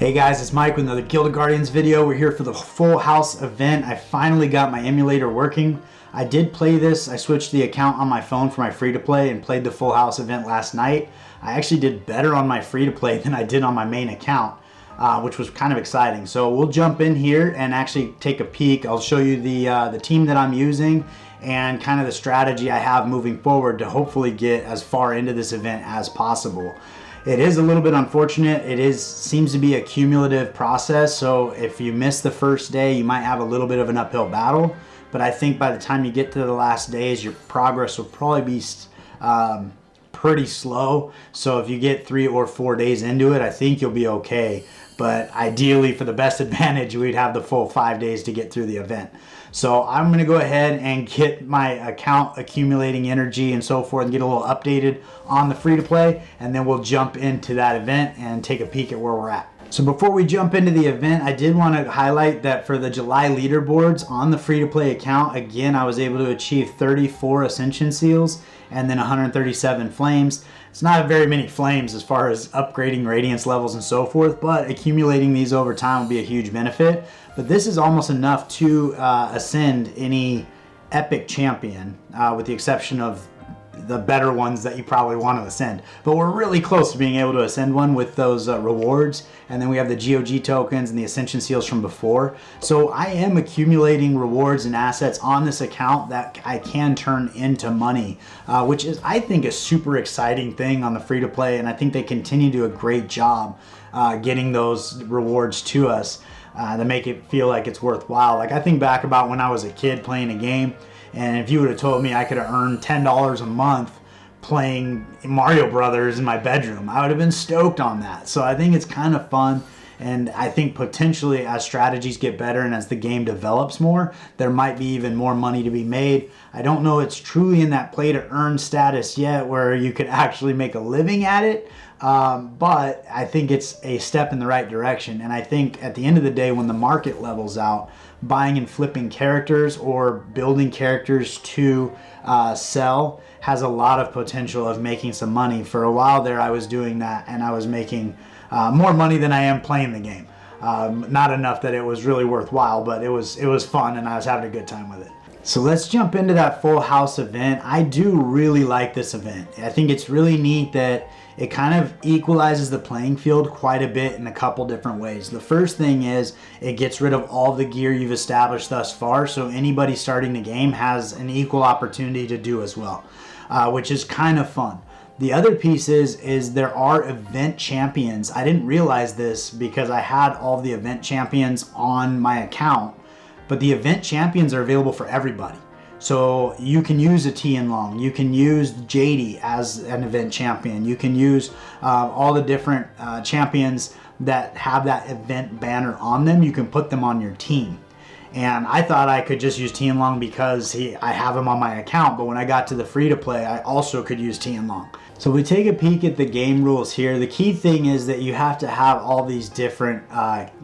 Hey guys, it's Mike with another Guild of Guardians video. We're here for the full house event. I finally got my emulator working. I did play this. I switched the account on my phone for my free-to-play and played the full house event last night. I actually did better on my free-to-play than I did on my main account, which was kind of exciting. So we'll jump in here and actually take a peek. I'll show you the team that I'm using and kind of the strategy I have moving forward to hopefully get as far into this event as possible. It is a little bit unfortunate. Seems to be a cumulative process, so if you miss the first day, you might have a little bit of an uphill battle. But I think by the time you get to the last days, your progress will probably be pretty slow. So if you get 3 or 4 days into it, I think you'll be okay. But ideally, for the best advantage, we'd have the full 5 days to get through the event. So I'm going to go ahead and get my account accumulating energy and so forth and get a little updated on the free-to-play, and then we'll jump into that event and take a peek at where we're at. So before we jump into the event, I did want to highlight that for the July leaderboards on the free-to-play account, again, I was able to achieve 34 Ascension Seals and then 137 Flames. It's not very many flames as far as upgrading radiance levels and so forth, but accumulating these over time will be a huge benefit. But this is almost enough to ascend any epic champion, with the exception of the better ones that you probably want to ascend. But we're really close to being able to ascend one with those rewards. And then we have the GOG tokens and the Ascension Seals from before. So I am accumulating rewards and assets on this account that I can turn into money, which is, I think, a super exciting thing on the free-to-play. And I think they continue to do a great job getting those rewards to us to make it feel like it's worthwhile. Like, I think back about when I was a kid playing a game, and if you would have told me I could have earned $10 a month playing Mario Brothers in my bedroom, I would have been stoked on that. So I think it's kind of fun, and I think potentially as strategies get better and as the game develops more, there might be even more money to be made. I don't know it's truly in that play to earn status yet where you could actually make a living at it, but I think it's a step in the right direction. And I think at the end of the day, when the market levels out, buying and flipping characters or building characters to sell has a lot of potential of making some money. For a while there, I was doing that, and I was making more money than I am playing the game. Not enough that it was really worthwhile, but it was fun, and I was having a good time with it. So let's jump into that full house event. I do really like this event. I think it's really neat that it kind of equalizes the playing field quite a bit in a couple different ways. The first thing is it gets rid of all the gear you've established thus far, so anybody starting the game has an equal opportunity to do as well, which is kind of fun. The other piece is there are event champions. I didn't realize this because I had all the event champions on my account, but the event champions are available for everybody. So you can use a Tianlong, you can use Jadey as an event champion, you can use all the different champions that have that event banner on them. You can put them on your team. And I thought I could just use Tianlong because I have him on my account, but when I got to the free-to-play, I also could use Tianlong. So we take a peek at the game rules here. The key thing is that you have to have all these different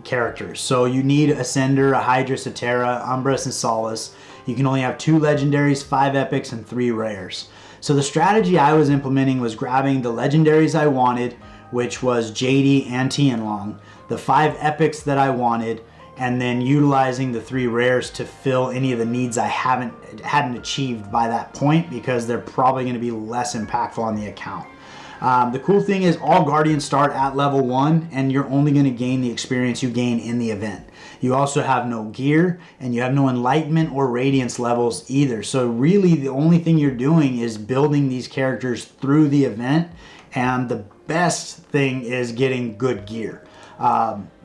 characters. So you need a Ascender, a Hydrus, a Terra, Umbris, and Solace. You can only have 2 legendaries, 5 epics, and 3 rares. So the strategy I was implementing was grabbing the legendaries I wanted, which was Jadey and Tianlong, the 5 epics that I wanted, and then utilizing the 3 rares to fill any of the needs I hadn't achieved by that point, because they're probably going to be less impactful on the account. The cool thing is all Guardians start at level 1, and you're only going to gain the experience you gain in the event. You also have no gear, and you have no enlightenment or radiance levels either. So really the only thing you're doing is building these characters through the event, and the best thing is getting good gear.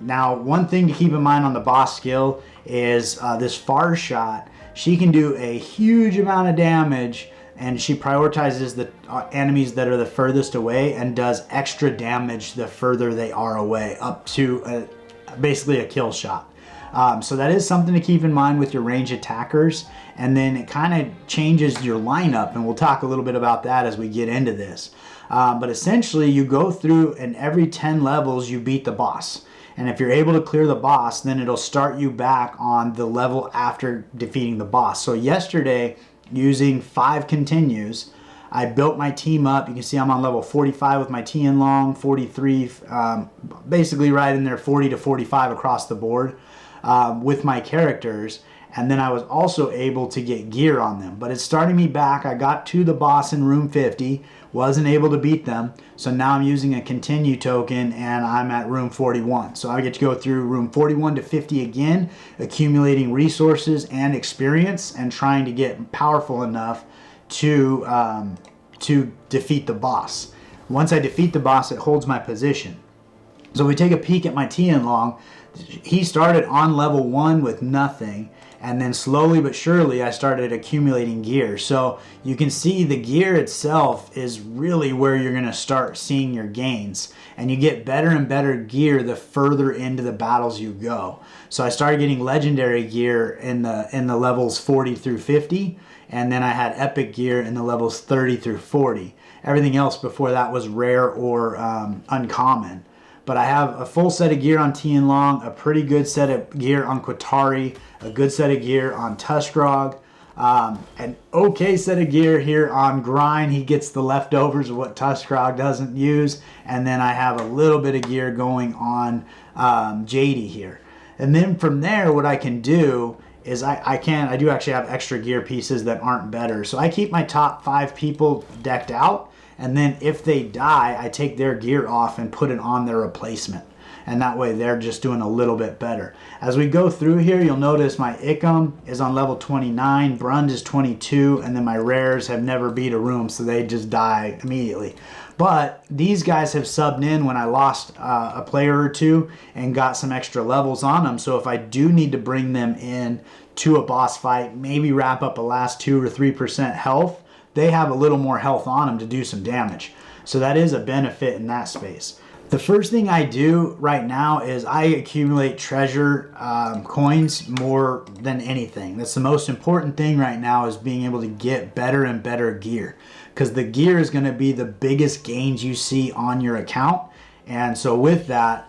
Now, one thing to keep in mind on the boss skill is this Far Shot. She can do a huge amount of damage, and she prioritizes the enemies that are the furthest away and does extra damage the further they are away, up to basically a kill shot. So that is something to keep in mind with your range attackers, and then it kind of changes your lineup, and we'll talk a little bit about that as we get into this. But essentially you go through, and every 10 levels you beat the boss. And if you're able to clear the boss, then it'll start you back on the level after defeating the boss. So yesterday, using 5 continues, I built my team up. You can see I'm on level 45 with my Tien Long, 43, basically right in there, 40 to 45 across the board with my characters. And then I was also able to get gear on them. But it's starting me back. I got to the boss in room 50, wasn't able to beat them. So now I'm using a continue token and I'm at room 41. So I get to go through room 41 to 50 again, accumulating resources and experience and trying to get powerful enough to defeat the boss. Once I defeat the boss, it holds my position. So we take a peek at my Tien Long. He started on level 1 with nothing, and then slowly but surely I started accumulating gear. So you can see the gear itself is really where you're going to start seeing your gains, and you get better and better gear the further into the battles you go. So I started getting legendary gear in the levels 40 through 50, and then I had epic gear in the levels 30 through 40. Everything else before that was rare or uncommon. But I have a full set of gear on Tien Long, a pretty good set of gear on Qatari, a good set of gear on Tuskrog, an okay set of gear here on Grind. He gets the leftovers of what Tuskrog doesn't use. And then I have a little bit of gear going on Jadey here. And then from there, what I can do is I do actually have extra gear pieces that aren't better. So I keep my top 5 people decked out. And then if they die, I take their gear off and put it on their replacement. And that way they're just doing a little bit better. As we go through here, you'll notice my Icum is on level 29, Brund is 22, and then my rares have never beat a room, so they just die immediately. But these guys have subbed in when I lost a player or two and got some extra levels on them. So if I do need to bring them in to a boss fight, maybe wrap up a last 2 or 3% health, they have a little more health on them to do some damage. So that is a benefit in that space. The first thing I do right now is I accumulate treasure coins more than anything. That's the most important thing right now, is being able to get better and better gear, because the gear is going to be the biggest gains you see on your account. And so with that,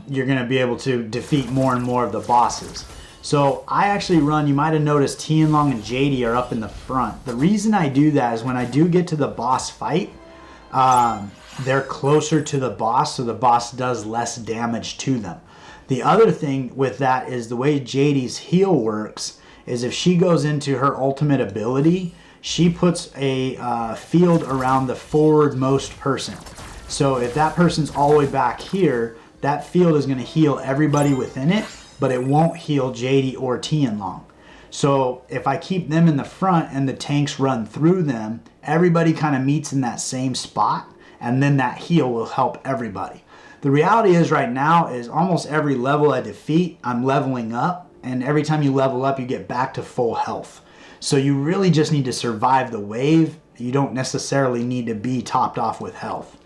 you're going to be able to defeat more and more of the bosses. So I actually run, you might have noticed Tien Long and Jadey are up in the front. The reason I do that is when I do get to the boss fight, they're closer to the boss, so the boss does less damage to them. The other thing with that is the way Jadey's heal works is if she goes into her ultimate ability, she puts a field around the forwardmost person. So if that person's all the way back here, that field is going to heal everybody within it, but it won't heal Jadey or Tien Long. So if I keep them in the front and the tanks run through them, everybody kind of meets in that same spot, and then that heal will help everybody. The reality is right now is almost every level I defeat, I'm leveling up, and every time you level up, you get back to full health. So you really just need to survive the wave. You don't necessarily need to be topped off with health.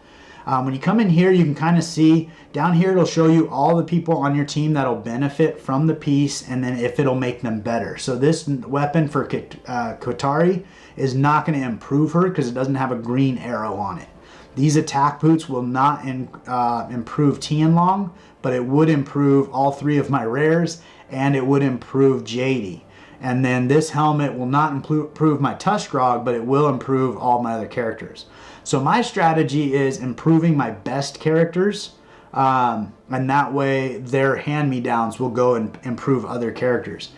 When you come in here, you can kind of see down here, it'll show you all the people on your team that'll benefit from the piece, and then if it'll make them better. So this weapon for Qatari is not going to improve her because it doesn't have a green arrow on it. These attack boots will not improve Tien Long, but it would improve all 3 of my rares, and it would improve Jadey. And then this helmet will not improve my Tuskrog, but it will improve all my other characters. So my strategy is improving my best characters, and that way their hand-me-downs will go and improve other characters.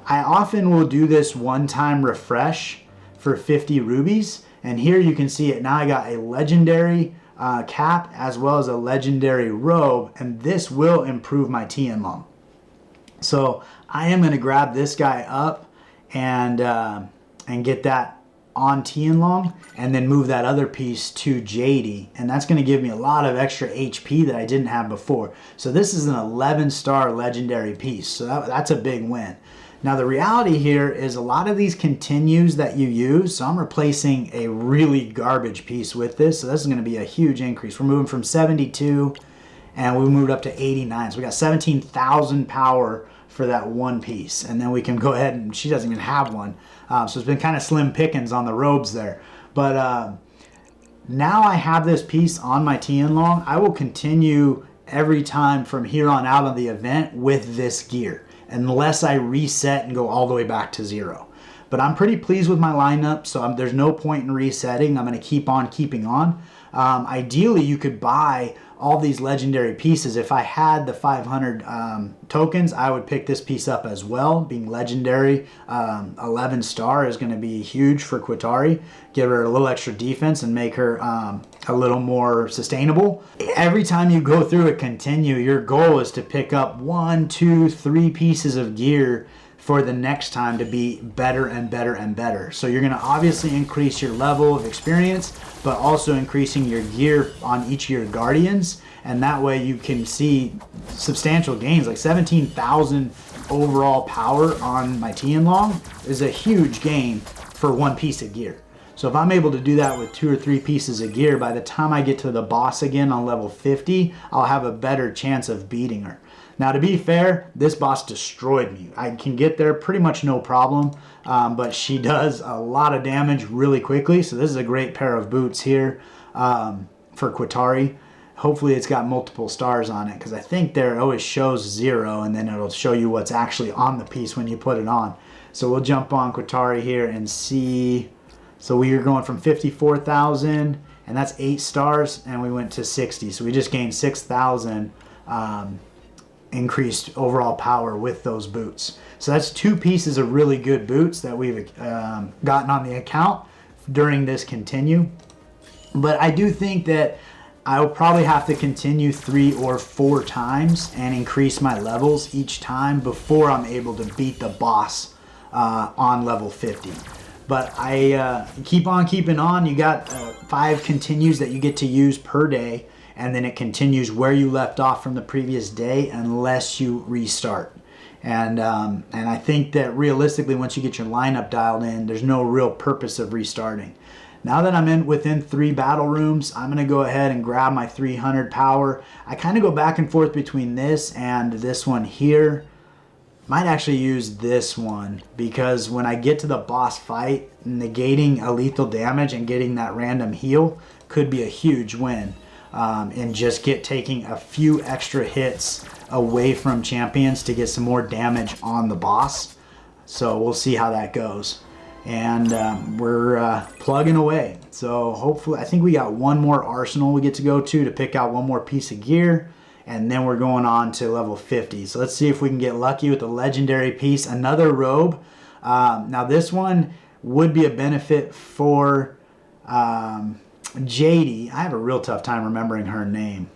I often will do this one-time refresh for 50 rubies, and here you can see it. Now I got a legendary cap as well as a legendary robe, and this will improve my Tien Long. So I am going to grab this guy up and get that on Tien Long, and then move that other piece to Jadey, and that's going to give me a lot of extra HP that I didn't have before. So this is an 11-star legendary piece, so that's a big win. Now the reality here is a lot of these continues that you use, so I'm replacing a really garbage piece with this, so this is going to be a huge increase. We're moving from 72 and we moved up to 89, so we got 17,000 power for that one piece, and then we can go ahead, and she doesn't even have one, so it's been kind of slim pickings on the robes there. But now I have this piece on my Tien Long. I will continue every time from here on out of the event with this gear, unless I reset and go all the way back to 0. But I'm pretty pleased with my lineup, so there's no point in resetting. I'm going to keep on keeping on. Ideally, you could buy all these legendary pieces. If I had the 500 tokens, I would pick this piece up as well. Being legendary, 11 star is going to be huge for Qatari. Give her a little extra defense and make her a little more sustainable. Every time you go through a continue, your goal is to pick up 1, 2, 3 pieces of gear for the next time to be better and better and better. So you're going to obviously increase your level of experience, but also increasing your gear on each of your Guardians, and that way you can see substantial gains. Like 17,000 overall power on my Tianlong is a huge gain for one piece of gear. So if I'm able to do that with 2 or 3 pieces of gear, by the time I get to the boss again on level 50, I'll have a better chance of beating her. Now, to be fair, this boss destroyed me. I can get there pretty much no problem, but she does a lot of damage really quickly. So this is a great pair of boots here for Qatari. Hopefully it's got multiple stars on it, because I think there always shows 0, and then it'll show you what's actually on the piece when you put it on. So we'll jump on Qatari here and see. So we are going from 54,000, and that's 8 stars, and we went to 60. So we just gained 6,000 increased overall power with those boots. So that's 2 pieces of really good boots that we've gotten on the account during this continue. But I do think that I'll probably have to continue 3 or 4 times and increase my levels each time before I'm able to beat the boss on level 50. But I keep on keeping on. You got 5 continues that you get to use per day, and then it continues where you left off from the previous day unless you restart. And I think that realistically, once you get your lineup dialed in, there's no real purpose of restarting. Now that I'm within 3 battle rooms, I'm going to go ahead and grab my 300 power. I kind of go back and forth between this and this one here. Might actually use this one, because when I get to the boss fight, negating a lethal damage and getting that random heal could be a huge win. And just taking a few extra hits away from champions to get some more damage on the boss. So we'll see how that goes. And we're plugging away. So hopefully, I think we got one more arsenal we get to go to pick out one more piece of gear. And then we're going on to level 50. So let's see if we can get lucky with a legendary piece. Another robe. Now this one would be a benefit for Jadey. I have a real tough time remembering her name.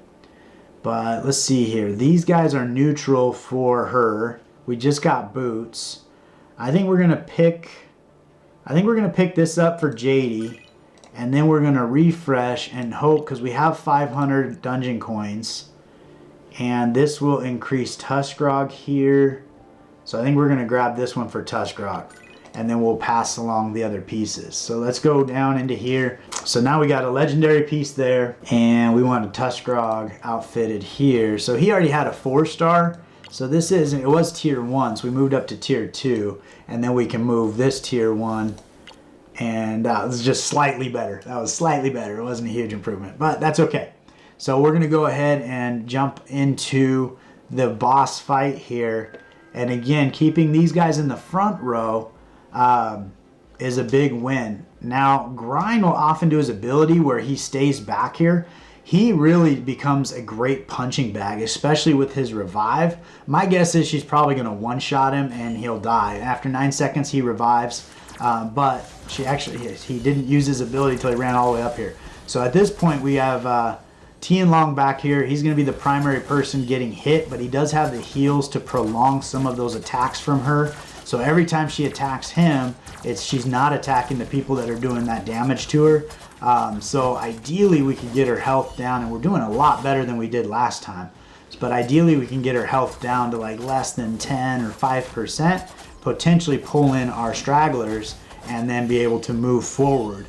But let's see here. These guys are neutral for her. We just got boots. I think we're gonna pick this up for Jadey. And then we're gonna refresh and hope, because we have 500 dungeon coins. And this will increase Tuskrog here. So I think we're gonna grab this one for Tuskrog. And then we'll pass along the other pieces. So let's go down into here. So now we got a legendary piece there, and we want a Tuskrog outfitted here. So he already had a 4-star. So this it was tier 1, so we moved up to tier 2, and then we can move this tier 1, and it was just slightly better. That was slightly better. It wasn't a huge improvement, but that's okay. So we're gonna go ahead and jump into the boss fight here. And again, keeping these guys in the front row is a big win. Now, Grind will often do his ability where he stays back here. He really becomes a great punching bag, especially with his revive. My guess is she's probably going to one-shot him and he'll die. After 9 seconds, he revives. But he didn't use his ability until he ran all the way up here. So at this point, we have Tianlong back here. He's going to be the primary person getting hit, but he does have the heals to prolong some of those attacks from her. So every time she attacks him, she's not attacking the people that are doing that damage to her. So ideally we could get her health down, and we're doing a lot better than we did last time. But ideally we can get her health down to like less than 10 or 5%, potentially pull in our stragglers, and then be able to move forward.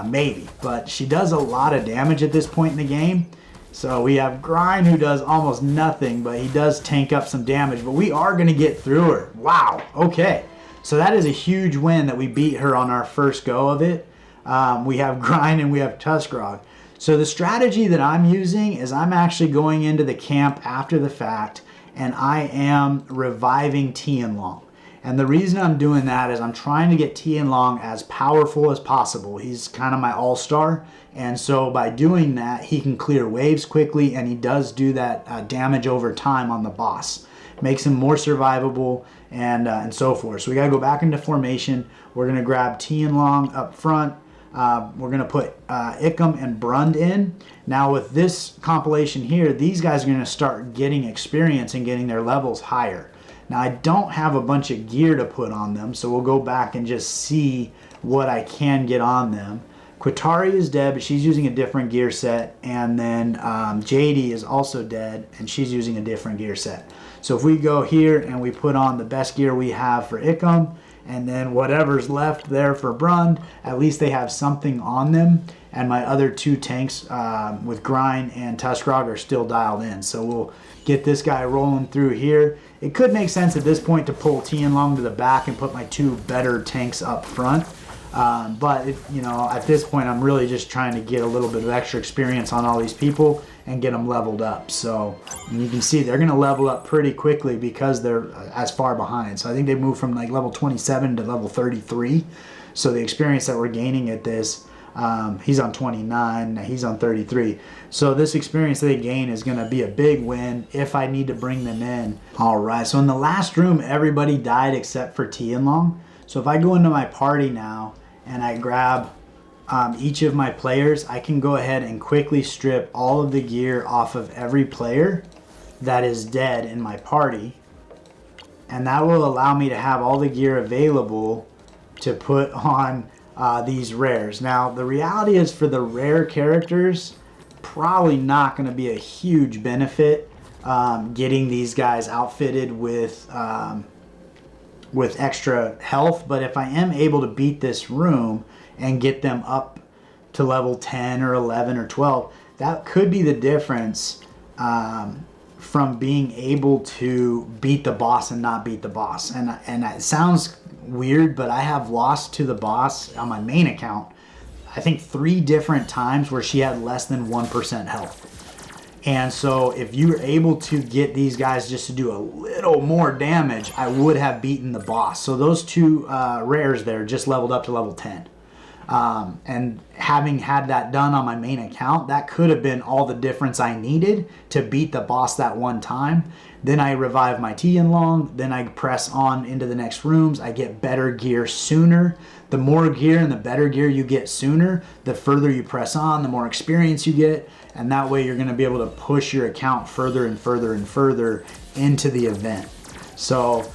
Maybe. But she does a lot of damage at this point in the game. So we have Grind, who does almost nothing, but he does tank up some damage. But we are going to get through her. Wow. Okay. So that is a huge win that we beat her on our first go of it. We have Grind and we have Tuskrog. So the strategy that I'm using is I'm actually going into the camp after the fact, and I am reviving Tianlong. And the reason I'm doing that is I'm trying to get Tien Long as powerful as possible. He's kind of my all-star. And so by doing that, he can clear waves quickly, and he does do that damage over time on the boss. Makes him more survivable and so forth. So we got to go back into formation. We're going to grab Tien Long up front. We're going to put Ickham and Brund in. Now with this compilation here, these guys are going to start getting experience and getting their levels higher. Now I don't have a bunch of gear to put on them, so we'll go back and just see what I can get on them. Qatari is dead, but she's using a different gear set, and then Jadey is also dead, and she's using a different gear set. So if we go here and we put on the best gear we have for Ickham, and then whatever's left there for Brund, at least they have something on them. And my other two tanks with Grind and Tuskrog are still dialed in. So we'll get this guy rolling through here. It could make sense at this point to pull Tien Long to the back and put my two better tanks up front. But at this point, I'm really just trying to get a little bit of extra experience on all these people and get them leveled up. So you can see they're going to level up pretty quickly because they're as far behind. So I think they moved from like level 27 to level 33. So the experience that we're gaining at this, he's on 29, he's on 33. So this experience they gain is going to be a big win if I need to bring them in. All right, so in the last room, everybody died except for Tien Long. So if I go into my party now and I grab each of my players, I can go ahead and quickly strip all of the gear off of every player that is dead in my party. And that will allow me to have all the gear available to put on these rares. Now, the reality is for the rare characters, probably not going to be a huge benefit getting these guys outfitted with extra health. But if I am able to beat this room and get them up to level 10 or 11 or 12, that could be the difference from being able to beat the boss and not beat the boss. And it sounds weird, but I have lost to the boss on my main account, I think 3 different times where she had less than 1% health. And so if you were able to get these guys just to do a little more damage, I would have beaten the boss. So those two rares there just leveled up to level 10. And having had that done on my main account, that could have been all the difference I needed to beat the boss that one time. Then I revive my Tien Long, then I press on into the next rooms. I get better gear sooner. The more gear and the better gear you get sooner, the further you press on, the more experience you get, and that way you're going to be able to push your account further and further and further into the event. So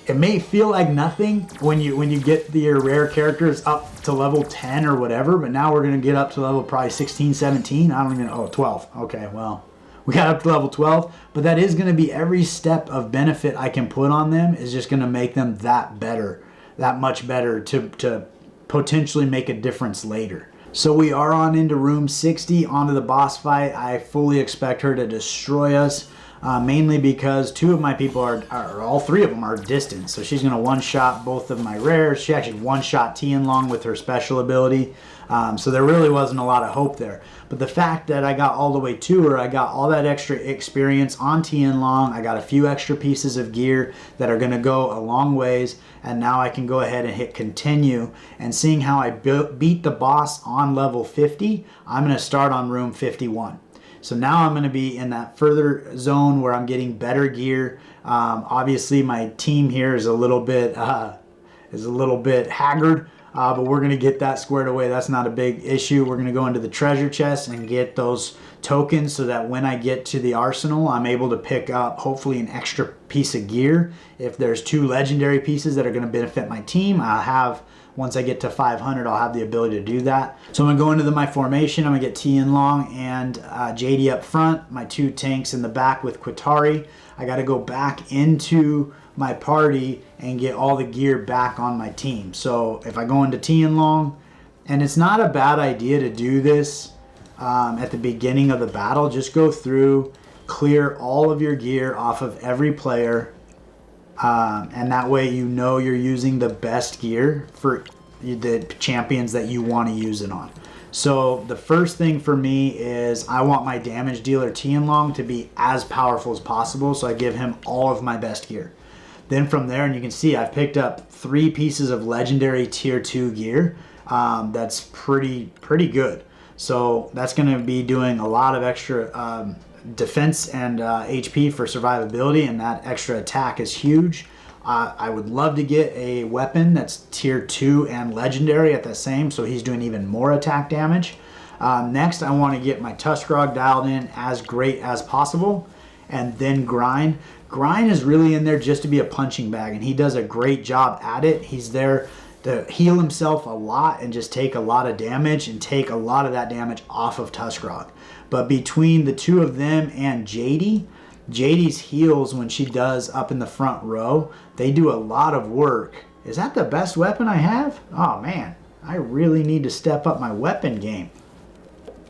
it may feel like nothing when you get your rare characters up to level 10 or whatever, but now we're going to get up to level probably 16, 17. I don't even know. 12. Okay, well, we got up to level 12, but that is going to be every step of benefit I can put on them is just going to make them that better, that much better to potentially make a difference later. So we are on into room 60, onto the boss fight. I fully expect her to destroy us. Mainly because 2 of my people are all 3 of them are distant. So she's going to one-shot both of my rares. She actually one-shot Tien Long with her special ability. So there really wasn't a lot of hope there. But the fact that I got all the way to her, I got all that extra experience on Tien Long. I got a few extra pieces of gear that are going to go a long ways. And now I can go ahead and hit continue. And seeing how I beat the boss on level 50, I'm going to start on room 51. So now I'm going to be in that further zone where I'm getting better gear. Obviously, my team here is a little bit haggard, but we're going to get that squared away. That's not a big issue. We're going to go into the treasure chest and get those tokens so that when I get to the arsenal, I'm able to pick up hopefully an extra piece of gear. If there's 2 legendary pieces that are going to benefit my team, I'll have. Once I get to 500, I'll have the ability to do that. So I'm going to go into my formation. I'm going to get Tien Long and Jadey up front, my 2 tanks in the back with Qatari. I got to go back into my party and get all the gear back on my team. So if I go into Tien Long, and it's not a bad idea to do this at the beginning of the battle, just go through, clear all of your gear off of every player. And that way you know you're using the best gear for the champions that you want to use it on. So the first thing for me is I want my damage dealer Tien Long to be as powerful as possible, so I give him all of my best gear. Then from there, and you can see I've picked up 3 pieces of legendary tier 2 gear. That's pretty good. So that's going to be doing a lot of extra defense and HP for survivability, and that extra attack is huge. I would love to get a weapon that's tier 2 and legendary at the same, so he's doing even more attack damage. Next, I want to get my Tuskarog dialed in as great as possible, and then Grind. Grind is really in there just to be a punching bag, and he does a great job at it. He's there to heal himself a lot and just take a lot of damage and take a lot of that damage off of Tuskarog. But between the two of them and Jadey, Jadey's heals when she does up in the front row, they do a lot of work. Is that the best weapon I have? Oh man, I really need to step up my weapon game.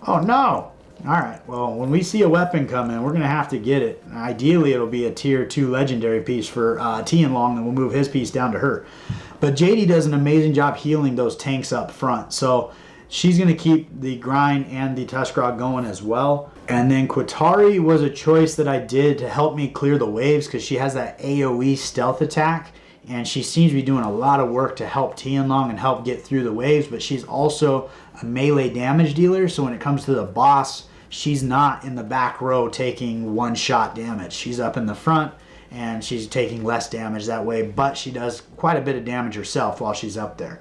Oh no! Alright, well when we see a weapon come in, we're going to have to get it. Ideally it'll be a tier 2 legendary piece for Tianlong, and we'll move his piece down to her. But Jadey does an amazing job healing those tanks up front, so she's going to keep the Grind and the Tuskarog going as well. And then Qatari was a choice that I did to help me clear the waves because she has that AoE stealth attack, and she seems to be doing a lot of work to help Tianlong and help get through the waves, but she's also a melee damage dealer, so when it comes to the boss, she's not in the back row taking one-shot damage. She's up in the front, and she's taking less damage that way, but she does quite a bit of damage herself while she's up there.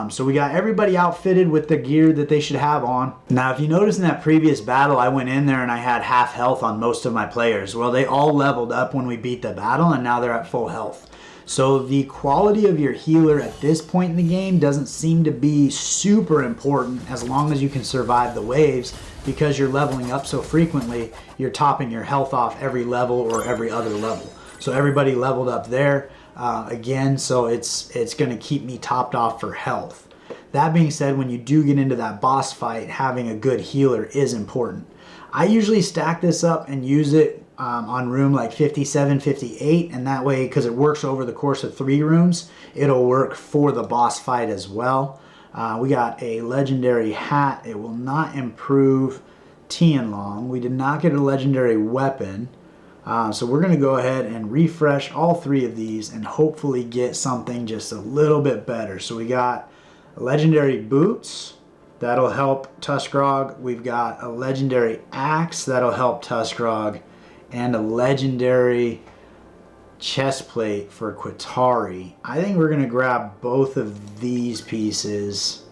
So we got everybody outfitted with the gear that they should have on. Now, if you notice in that previous battle, I went in there and I had half health on most of my players. Well, they all leveled up when we beat the battle, and now they're at full health. So the quality of your healer at this point in the game doesn't seem to be super important as long as you can survive the waves, because you're leveling up so frequently, you're topping your health off every level or every other level. So everybody leveled up there. Again, so it's going to keep me topped off for health. That being said, when you do get into that boss fight, having a good healer is important. I usually stack this up and use it on room like 57, 58, and that way, because it works over the course of 3 rooms, it'll work for the boss fight as well. We got a legendary hat. It will not improve Tianlong. We did not get a legendary weapon. So we're going to go ahead and refresh all 3 of these and hopefully get something just a little bit better. So we got legendary boots. That'll help Tuskarog. We've got a legendary axe. That'll help Tuskarog. And a legendary chest plate for Qatari. I think we're going to grab both of these pieces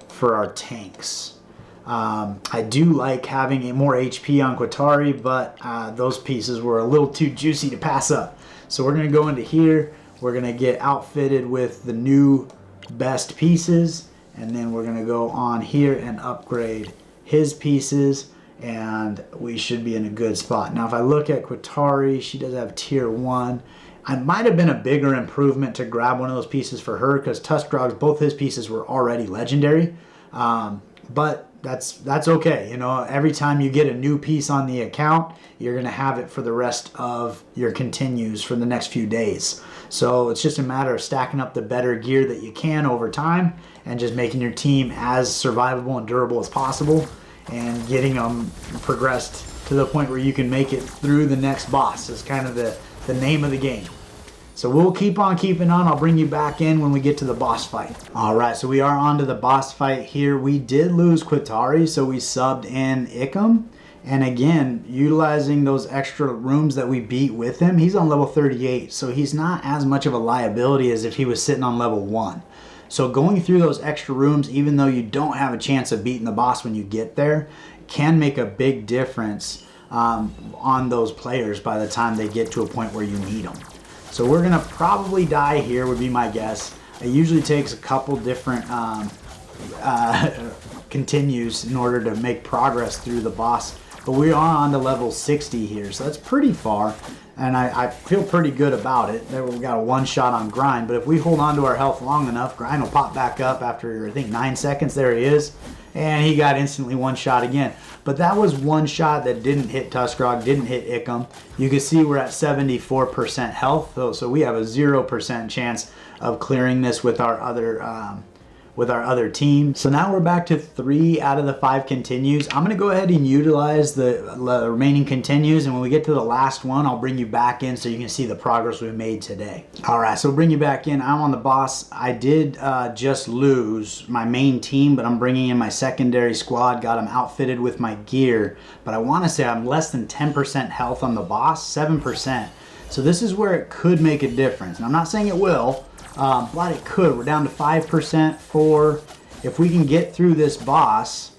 for our tanks. I do like having more HP on Qatari, but those pieces were a little too juicy to pass up. So we're going to go into here. We're going to get outfitted with the new best pieces, and then we're going to go on here and upgrade his pieces, and we should be in a good spot. Now if I look at Qatari, she does have tier 1. I might have been a bigger improvement to grab one of those pieces for her, because Tuskarog's, both his pieces were already legendary. But that's okay. You know, every time you get a new piece on the account, you're going to have it for the rest of your continues for the next few days. So it's just a matter of stacking up the better gear that you can over time and just making your team as survivable and durable as possible and getting them progressed to the point where you can make it through the next boss. Is kind of the name of the game. So we'll keep on keeping on. I'll bring you back in when we get to the boss fight. Alright, so we are on to the boss fight here. We did lose Qatari, so we subbed in Ikam. And again, utilizing those extra rooms that we beat with him, he's on level 38, so he's not as much of a liability as if he was sitting on level 1. So going through those extra rooms, even though you don't have a chance of beating the boss when you get there, can make a big difference on those players by the time they get to a point where you need them. So we're going to probably die here, would be my guess. It usually takes a couple different continues in order to make progress through the boss. But we are on to level 60 here, so that's pretty far. And I feel pretty good about it. There, we got a one-shot on Grind, but if we hold on to our health long enough, Grind will pop back up after, I think, 9 seconds. There he is. And he got instantly one shot again. But that was one shot that didn't hit Tuskarog, didn't hit Ikam. You can see we're at 74% health, so we have a 0% chance of clearing this with our other with our other team. So now we're back to 3 out of the 5 continues. I'm gonna go ahead and utilize the remaining continues, and when we get to the last one, I'll bring you back in so you can see the progress we made today. All right, so bring you back in. I'm on the boss. I did just lose my main team, but I'm bringing in my secondary squad, got them outfitted with my gear, but I wanna say I'm less than 10% health on the boss, 7%. So this is where it could make a difference. And I'm not saying it will, but it could. We're down to 5%, 4. If we can get through this boss,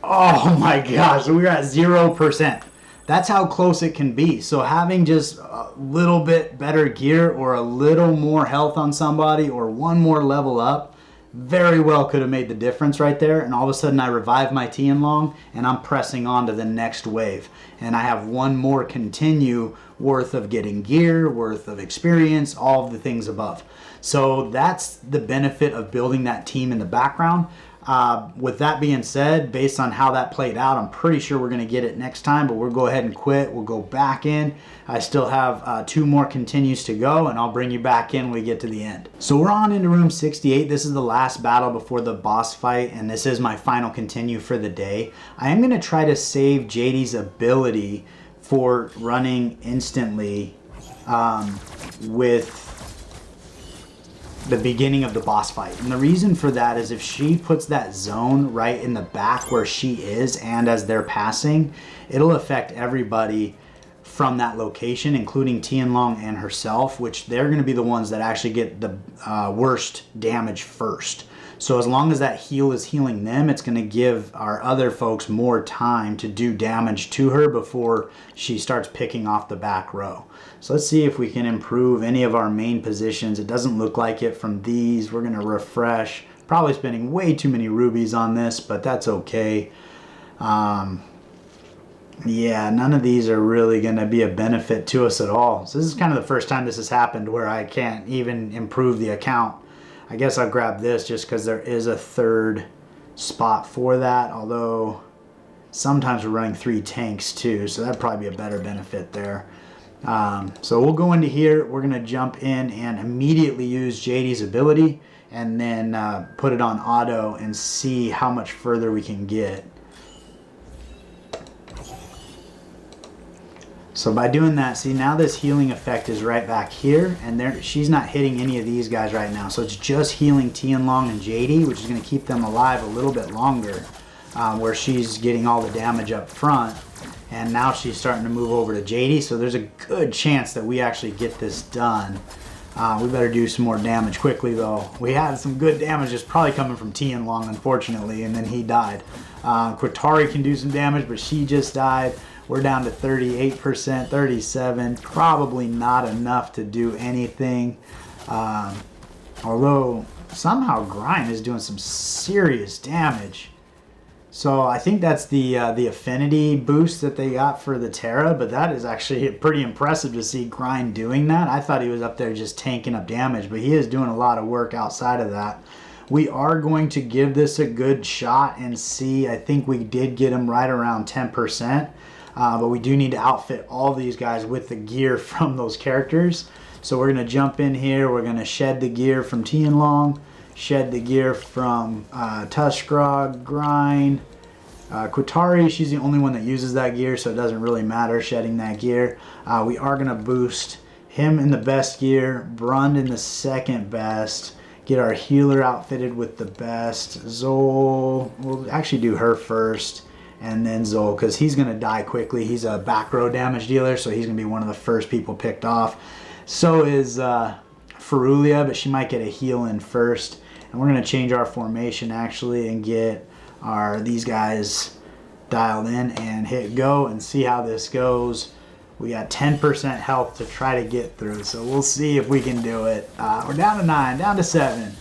oh my gosh, we're at 0%. That's how close it can be. So having just a little bit better gear or a little more health on somebody or one more level up very well could have made the difference right there. And all of a sudden I revive my Tianlong and I'm pressing on to the next wave. And I have one more continue worth of getting gear, worth of experience, all of the things above. So that's the benefit of building that team in the background. With that being said, based on how that played out, I'm pretty sure we're going to get it next time, but we'll go ahead and quit. We'll go back in. I still have 2 more continues to go, and I'll bring you back in when we get to the end. So we're on into room 68. This is the last battle before the boss fight, and this is my final continue for the day. I am going to try to save Jadey's ability for running instantly with the beginning of the boss fight. And the reason for that is if she puts that zone right in the back where she is and as they're passing, it'll affect everybody from that location, including Tianlong and herself, which they're going to be the ones that actually get the worst damage first. So as long as that heal is healing them, it's going to give our other folks more time to do damage to her before she starts picking off the back row. So let's see if we can improve any of our main positions. It doesn't look like it from these. We're going to refresh. Probably spending way too many rubies on this, but that's okay. Yeah, none of these are really going to be a benefit to us at all. So this is kind of the first time this has happened where I can't even improve the account. I guess I'll grab this just because there is a 3rd spot for that, although sometimes we're running 3 tanks too, so that'd probably be a better benefit there. So we'll go into here. We're going to jump in and immediately use Jadey's ability and then put it on auto and see how much further we can get. So by doing that, see now this healing effect is right back here, and there she's not hitting any of these guys right now. So it's just healing Tianlong and Jadey, which is going to keep them alive a little bit longer, where she's getting all the damage up front. And now she's starting to move over to Jadey, so there's a good chance that we actually get this done. We better do some more damage quickly though. We had some good damage just probably coming from Tianlong, unfortunately, and then he died. Qatari can do some damage, but she just died. We're down to 38%, 37, probably not enough to do anything. Although somehow Grind is doing some serious damage. So I think that's the affinity boost that they got for the Terra, but that is actually pretty impressive to see Grind doing that. I thought he was up there just tanking up damage, but he is doing a lot of work outside of that. We are going to give this a good shot and see. I think we did get him right around 10%, but we do need to outfit all these guys with the gear from those characters. So we're going to jump in here. We're going to shed the gear from Tianlong, shed the gear from Tushgrog, Grind, Qatari. She's the only one that uses that gear, so it doesn't really matter shedding that gear. We are going to boost him in the best gear, Brund in the second best, get our healer outfitted with the best. Zol, we'll actually do her first, and then Zol, because he's going to die quickly. He's a back row damage dealer, so he's going to be one of the first people picked off. So is Ferulia, but she might get a heal in first. And we're going to change our formation actually and get these guys dialed in and hit go and see how this goes. We got 10% health to try to get through, so we'll see if we can do it. We're down to 9, down to 7,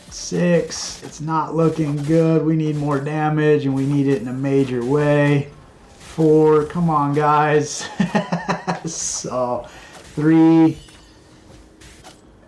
6. It's not looking good. We need more damage, and we need it in a major way. 4, come on guys. So 3,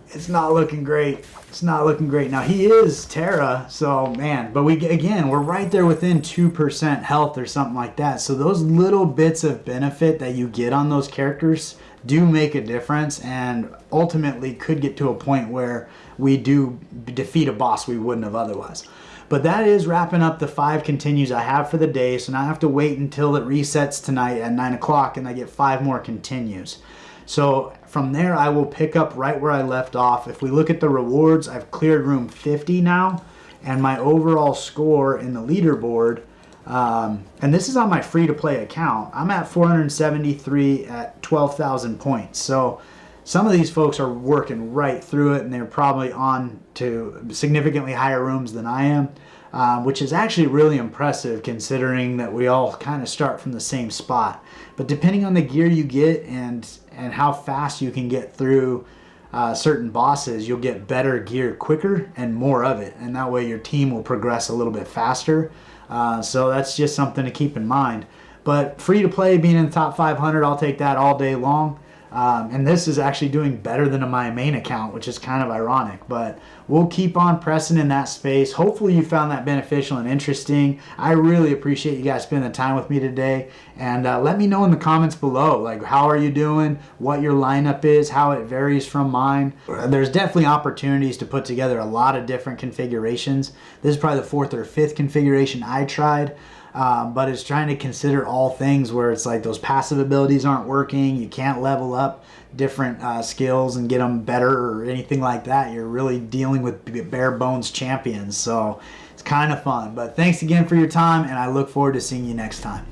it's not looking great. It's not looking great. Now he is Terra, so man, but we're right there within 2% health or something like that. So those little bits of benefit that you get on those characters do make a difference, and ultimately could get to a point where we do defeat a boss we wouldn't have otherwise. But that is wrapping up the 5 continues I have for the day. So now I have to wait until it resets tonight at 9 o'clock and I get 5 more continues. So from there, I will pick up right where I left off. If we look at the rewards, I've cleared room 50 now, and my overall score in the leaderboard, and this is on my free-to-play account, I'm at 473 at 12,000 points. So some of these folks are working right through it, and they're probably on to significantly higher rooms than I am, which is actually really impressive considering that we all kind of start from the same spot. But depending on the gear you get and how fast you can get through certain bosses, you'll get better gear quicker and more of it, and that way your team will progress a little bit faster. So that's just something to keep in mind. But free to play, being in the top 500, I'll take that all day long. And this is actually doing better than my main account, which is kind of ironic, but we'll keep on pressing in that space. Hopefully you found that beneficial and interesting. I really appreciate you guys spending the time with me today, and let me know in the comments below, like, how are you doing, what your lineup is, how it varies from mine. There's definitely opportunities to put together a lot of different configurations. This is probably the 4th or 5th configuration I tried. But it's trying to consider all things where it's like those passive abilities aren't working, you can't level up different skills and get them better or anything like that. You're really dealing with bare bones champions, so it's kind of fun. But thanks again for your time, and I look forward to seeing you next time.